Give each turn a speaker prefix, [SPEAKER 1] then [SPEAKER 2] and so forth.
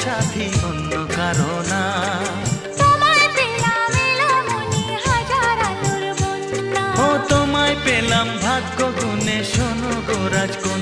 [SPEAKER 1] সাথী অন্য কারণা। ও তোমায় পেলাম ভাগ্য গুণে, শোনো গো রাজকন্যা।